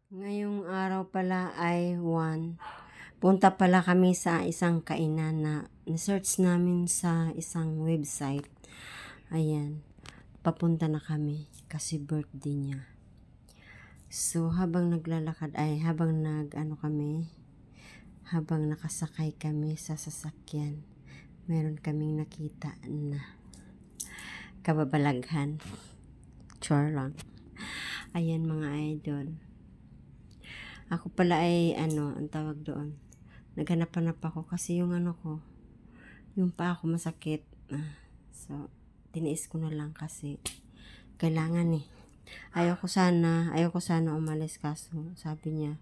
Ngayong araw pala ay 1. Punta pala kami sa isang kainan na search namin sa isang website. Ayan, papunta na kami kasi birthday niya. So, habang naglalakad habang habang nakasakay kami sa sasakyan, meron kaming nakita na kababalaghan. Char lang. Ayan mga idol. Ako pala ay ang tawag doon. Naghanap-hanap ako kasi yung yung paa ko masakit. So, tiniis ko na lang kasi kailangan Ayaw ko sana umalis kaso sabi niya,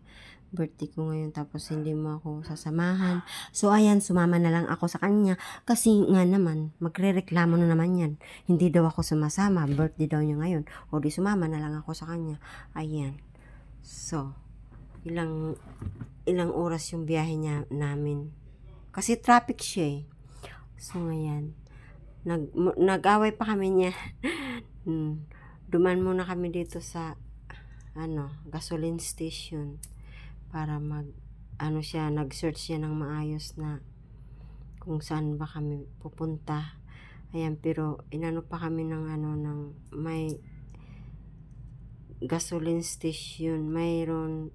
birthday ko ngayon tapos hindi mo ako sasamahan. So, ayan, sumama na lang ako sa kanya kasi nga naman, magrereklamo na naman yan. Hindi daw ako sumasama, birthday daw niya ngayon. O di sumama na lang ako sa kanya. Ayan. So, ilang oras yung biyahe namin. Kasi traffic siya So, ngayon, nag-away pa kami niya. Duman muna kami dito sa, gasoline station para nag-search siya ng maayos na kung saan ba kami pupunta. Ayan, pero inano pa kami ng may gasoline station, mayroon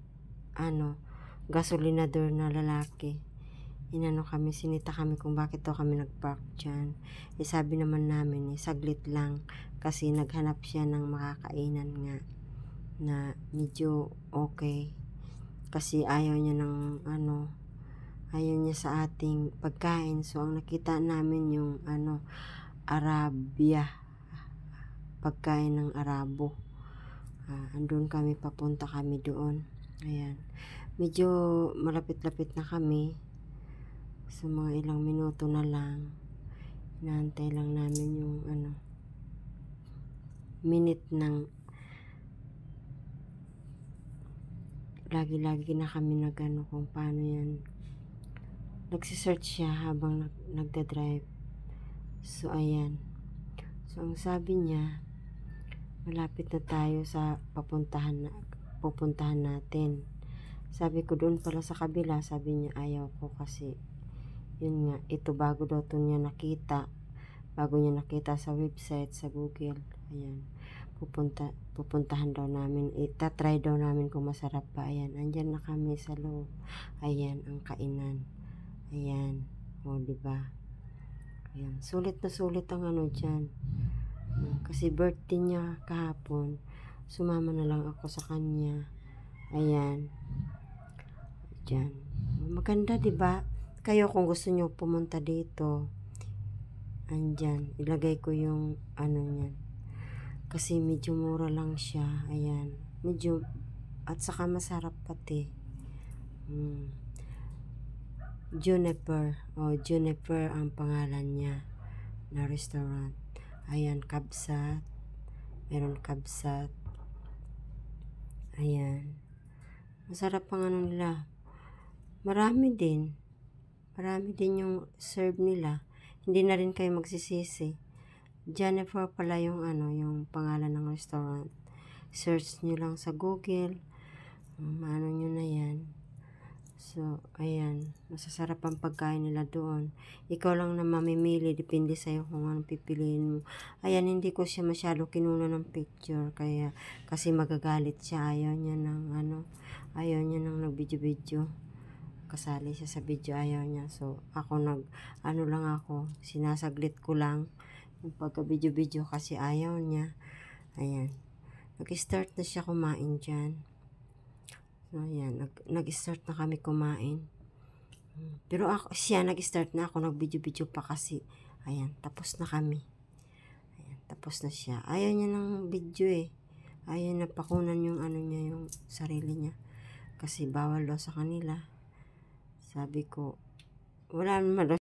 gasolinador na lalaki. Sinita kami kung bakit daw kami nagpark dyan. Sabi naman namin, saglit lang kasi naghanap siya ng makakainan nga na medyo okay. Kasi ayaw niya ayaw niya sa ating pagkain. So, ang nakita namin yung Arabia. Pagkain ng Arabo. Andun kami, papunta kami doon. Ayan. Medyo malapit-lapit na kami. Sa mga ilang minuto na lang. Inaantay lang namin yung minute ng lagi-lagi na kami kung paano yan. Nagsisearch siya habang nagdadrive. So, ayan. So, ang sabi niya, malapit na tayo sa pupuntahan natin. Sabi ko doon pala sa kabila, sabi niya ayaw ko kasi yun nga, ito bago daw to niya nakita. Bago niya nakita sa website, sa Google. Ayan. Pupuntahan daw namin. Itatry daw namin kung masarap pa. Ayan. Andyan na kami sa loob. Ayan, ang kainan. Ayan. O, diba? Ayan. Sulit na sulit ang dyan. Kasi birthday niya kahapon. Sumama na lang ako sa kanya. Ayan. Diyan. Maganda, diba? Kayo kung gusto nyo pumunta dito, andyan. Ilagay ko yung niyan. Kasi medyo mura lang siya. Ayan. Medyo, at saka masarap pati. Juniper. Juniper ang pangalan niya na restaurant. Ayan, kabsat. Meron kabsat. Ayan. Masarap ang nila. Marami din yung serve nila. Hindi na rin kayo magsisisi. Jennifer pala yung yung pangalan ng restaurant. Search nyo lang sa Google. Maano nyo na yan. So, ayan. Masasarap ang pagkain nila doon. Ikaw lang na mamimili. Depende sa'yo kung anong pipiliin mo. Ayan, hindi ko siya masyado kinuna ng picture. Kasi magagalit siya. Ayaw niya ng nag-video-video. Kasali siya sa video. Ayaw niya. So, ako lang ako. Sinasaglit ko lang yung pagka-video-video kasi ayaw niya. Ayan. Nag-start na siya kumain dyan. So, ayan, nag-start na kami kumain. Pero siya nag-start na ako, nag-video-video pa kasi. Ayan, tapos na kami. Ayan, tapos na siya. Ayaw niya ng video Ayaw na pakunan yung niya, yung sarili niya. Kasi bawal daw sa kanila. Sabi ko, wala naman daw